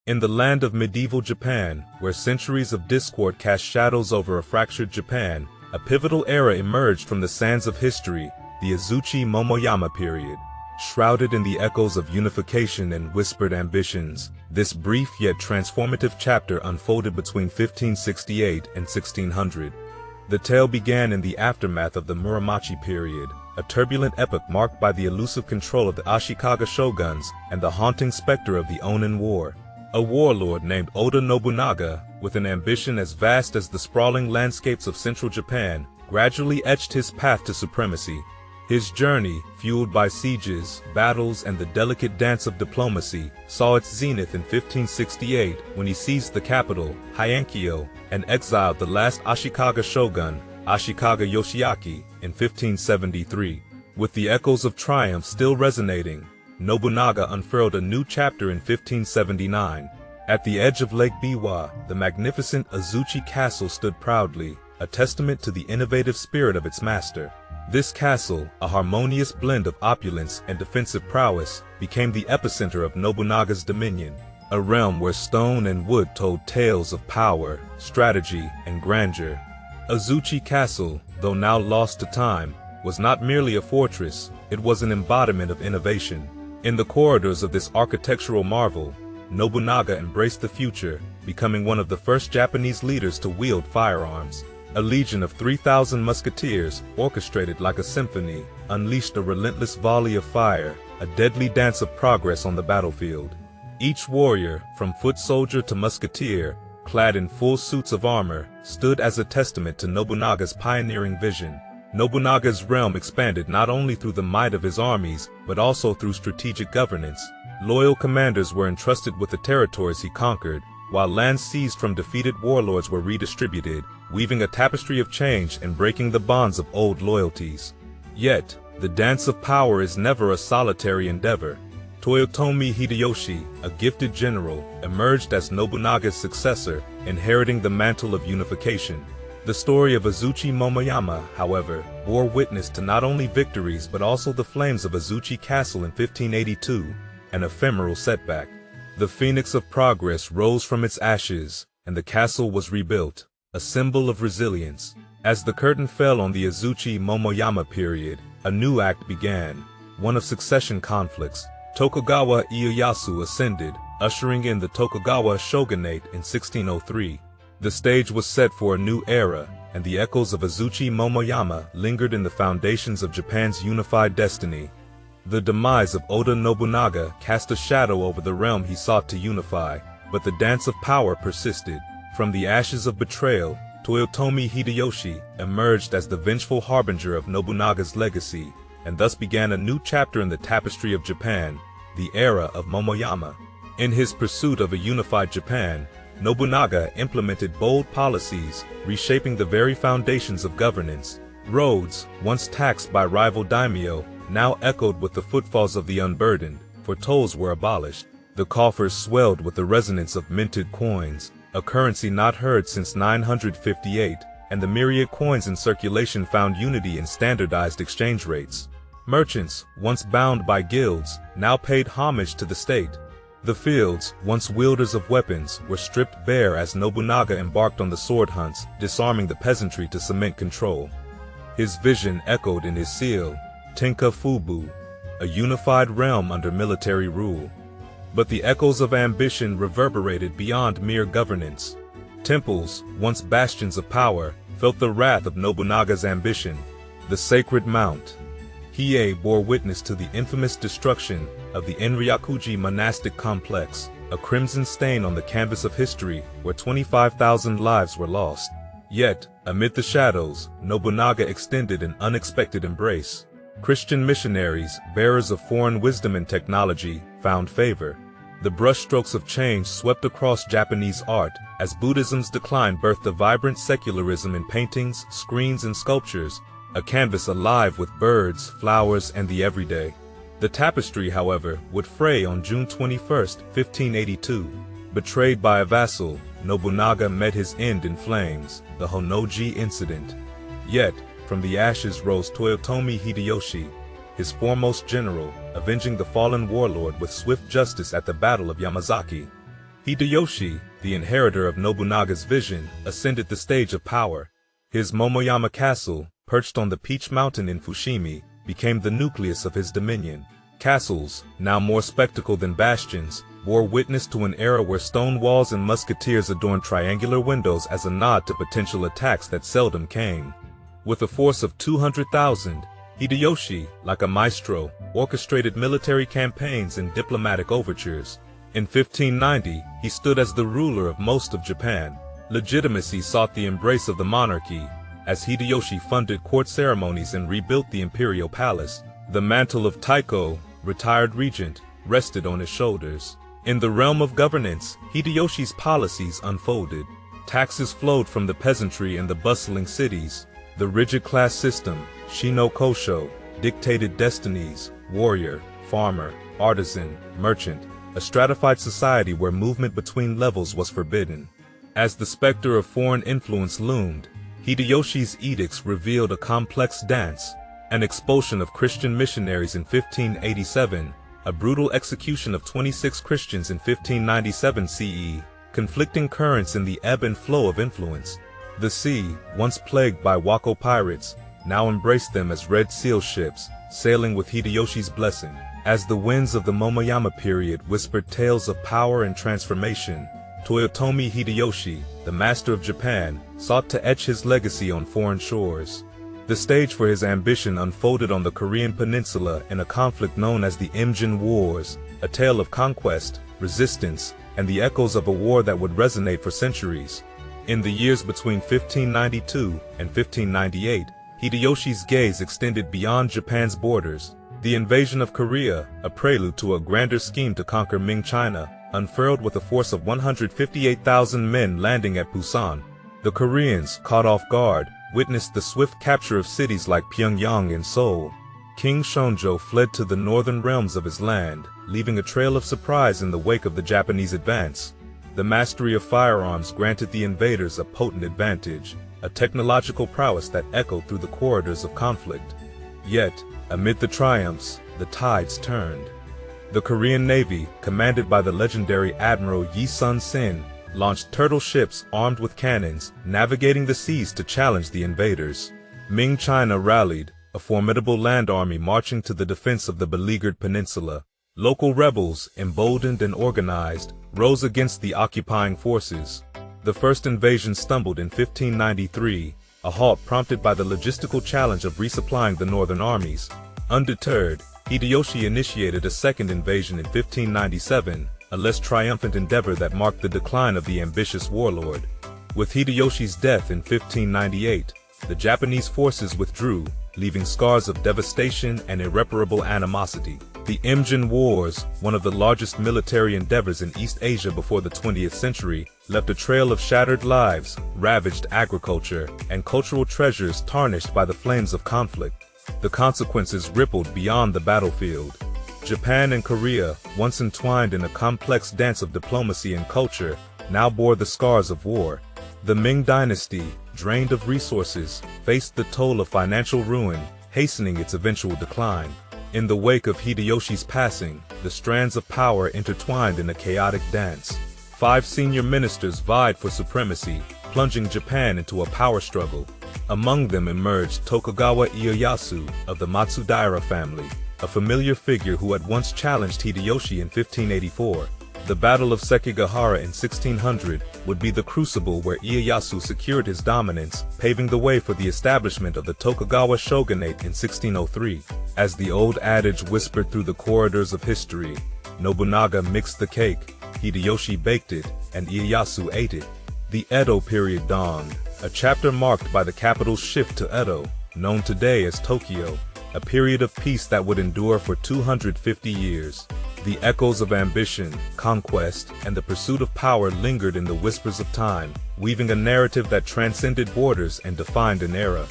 In the land of medieval Japan, where centuries of discord cast shadows over a fractured Japan, a pivotal era emerged from the sands of history, the Azuchi-Momoyama Period. Shrouded in the echoes of unification and whispered ambitions, this brief yet transformative chapter unfolded between 1568 and 1600. The tale began in the aftermath of the Muromachi period, a turbulent epoch marked by the elusive control of the Ashikaga shoguns and the haunting specter of the Onin War. A warlord named Oda Nobunaga, with an ambition as vast as the sprawling landscapes of central Japan, gradually etched his path to supremacy. His journey, fueled by sieges, battles, and the delicate dance of diplomacy, saw its zenith in 1568 when he seized the capital, Heiankyo, and exiled the last Ashikaga shogun, Ashikaga Yoshiaki, in 1573. With the echoes of triumph still resonating, Nobunaga unfurled a new chapter in 1579. At the edge of Lake Biwa, the magnificent Azuchi Castle stood proudly, a testament to the innovative spirit of its master. This castle, a harmonious blend of opulence and defensive prowess, became the epicenter of Nobunaga's dominion, a realm where stone and wood told tales of power, strategy, and grandeur. Azuchi Castle, though now lost to time, was not merely a fortress, it was an embodiment of innovation. In the corridors of this architectural marvel, Nobunaga embraced the future, becoming one of the first Japanese leaders to wield firearms. A legion of 3,000 musketeers, orchestrated like a symphony, unleashed a relentless volley of fire, a deadly dance of progress on the battlefield. Each warrior, from foot soldier to musketeer, clad in full suits of armor, stood as a testament to Nobunaga's pioneering vision. Nobunaga's realm expanded not only through the might of his armies, but also through strategic governance. Loyal commanders were entrusted with the territories he conquered, while lands seized from defeated warlords were redistributed, weaving a tapestry of change and breaking the bonds of old loyalties. Yet, the dance of power is never a solitary endeavor. Toyotomi Hideyoshi, a gifted general, emerged as Nobunaga's successor, inheriting the mantle of unification. The story of Azuchi-Momoyama, however, bore witness to not only victories but also the flames of Azuchi Castle in 1582, an ephemeral setback. The phoenix of progress rose from its ashes, and the castle was rebuilt, a symbol of resilience. As the curtain fell on the Azuchi-Momoyama period, a new act began, one of succession conflicts. Tokugawa Ieyasu ascended, ushering in the Tokugawa shogunate in 1603. The stage was set for a new era, and the echoes of Azuchi-Momoyama lingered in the foundations of Japan's unified destiny. The demise of Oda Nobunaga cast a shadow over the realm he sought to unify, but the dance of power persisted. From the ashes of betrayal, Toyotomi Hideyoshi emerged as the vengeful harbinger of Nobunaga's legacy, and thus began a new chapter in the tapestry of Japan, the era of Momoyama. In his pursuit of a unified Japan, Nobunaga implemented bold policies, reshaping the very foundations of governance. Roads, once taxed by rival daimyo, now echoed with the footfalls of the unburdened, for tolls were abolished. The coffers swelled with the resonance of minted coins, a currency not heard since 958, and the myriad coins in circulation found unity in standardized exchange rates. Merchants, once bound by guilds, now paid homage to the state. The fields, once wielders of weapons, were stripped bare as Nobunaga embarked on the sword hunts, disarming the peasantry to cement control. His vision echoed in his seal, Tenka Fubu, a unified realm under military rule. But the echoes of ambition reverberated beyond mere governance. Temples, once bastions of power, felt the wrath of Nobunaga's ambition. The Sacred Mount, Hiei, bore witness to the infamous destruction of the Enryakuji monastic complex, a crimson stain on the canvas of history where 25,000 lives were lost. Yet, amid the shadows, Nobunaga extended an unexpected embrace. Christian missionaries, bearers of foreign wisdom and technology, found favor. The brushstrokes of change swept across Japanese art, as Buddhism's decline birthed a vibrant secularism in paintings, screens, and sculptures, a canvas alive with birds, flowers, and the everyday. The tapestry, however, would fray on June 21, 1582. Betrayed by a vassal, Nobunaga met his end in flames, the Honnoji incident. Yet, from the ashes rose Toyotomi Hideyoshi, his foremost general, avenging the fallen warlord with swift justice at the Battle of Yamazaki. Hideyoshi, the inheritor of Nobunaga's vision, ascended the stage of power. His Momoyama Castle, perched on the Peach Mountain in Fushimi, became the nucleus of his dominion. Castles, now more spectacle than bastions, bore witness to an era where stone walls and musketeers adorned triangular windows as a nod to potential attacks that seldom came. With a force of 200,000, Hideyoshi, like a maestro, orchestrated military campaigns and diplomatic overtures. In 1590, he stood as the ruler of most of Japan. Legitimacy sought the embrace of the monarchy, as Hideyoshi funded court ceremonies and rebuilt the imperial palace. The mantle of Taiko, retired regent, rested on his shoulders. In the realm of governance, Hideyoshi's policies unfolded. Taxes flowed from the peasantry and the bustling cities. The rigid class system, Shino Kosho, dictated destinies: warrior, farmer, artisan, merchant, a stratified society where movement between levels was forbidden. As the specter of foreign influence loomed, Hideyoshi's edicts revealed a complex dance: an expulsion of Christian missionaries in 1587, a brutal execution of 26 Christians in 1597 CE, conflicting currents in the ebb and flow of influence. The sea, once plagued by Wako pirates, now embraced them as Red Seal ships, sailing with Hideyoshi's blessing. As the winds of the Momoyama period whispered tales of power and transformation, Toyotomi Hideyoshi, the master of Japan, sought to etch his legacy on foreign shores. The stage for his ambition unfolded on the Korean peninsula in a conflict known as the Imjin Wars, a tale of conquest, resistance, and the echoes of a war that would resonate for centuries. In the years between 1592 and 1598, Hideyoshi's gaze extended beyond Japan's borders. The invasion of Korea, a prelude to a grander scheme to conquer Ming China, unfurled with a force of 158,000 men landing at Busan. The Koreans, caught off guard, witnessed the swift capture of cities like Pyongyang and Seoul. King Shonjo fled to the northern realms of his land, leaving a trail of surprise in the wake of the Japanese advance. The mastery of firearms granted the invaders a potent advantage, a technological prowess that echoed through the corridors of conflict. Yet, amid the triumphs, the tides turned. The Korean Navy, commanded by the legendary Admiral Yi Sun-sin, launched turtle ships armed with cannons, navigating the seas to challenge the invaders. Ming China rallied, a formidable land army marching to the defense of the beleaguered peninsula. Local rebels, emboldened and organized, rose against the occupying forces. The first invasion stumbled in 1593, a halt prompted by the logistical challenge of resupplying the northern armies. Undeterred, Hideyoshi initiated a second invasion in 1597, a less triumphant endeavor that marked the decline of the ambitious warlord. With Hideyoshi's death in 1598, the Japanese forces withdrew, leaving scars of devastation and irreparable animosity. The Imjin Wars, one of the largest military endeavors in East Asia before the 20th century, left a trail of shattered lives, ravaged agriculture, and cultural treasures tarnished by the flames of conflict. The consequences rippled beyond the battlefield. Japan and Korea, once entwined in a complex dance of diplomacy and culture, now bore the scars of war. The Ming dynasty, drained of resources, faced the toll of financial ruin, hastening its eventual decline. In the wake of Hideyoshi's passing, the strands of power intertwined in a chaotic dance. 5 senior ministers vied for supremacy, plunging Japan into a power struggle. Among them emerged Tokugawa Ieyasu of the Matsudaira family, a familiar figure who had once challenged Hideyoshi in 1584. The Battle of Sekigahara in 1600 would be the crucible where Ieyasu secured his dominance, paving the way for the establishment of the Tokugawa shogunate in 1603. As the old adage whispered through the corridors of history, Nobunaga mixed the cake, Hideyoshi baked it, and Ieyasu ate it. The Edo period dawned, a chapter marked by the capital's shift to Edo, known today as Tokyo, a period of peace that would endure for 250 years. The echoes of ambition, conquest, and the pursuit of power lingered in the whispers of time, weaving a narrative that transcended borders and defined an era.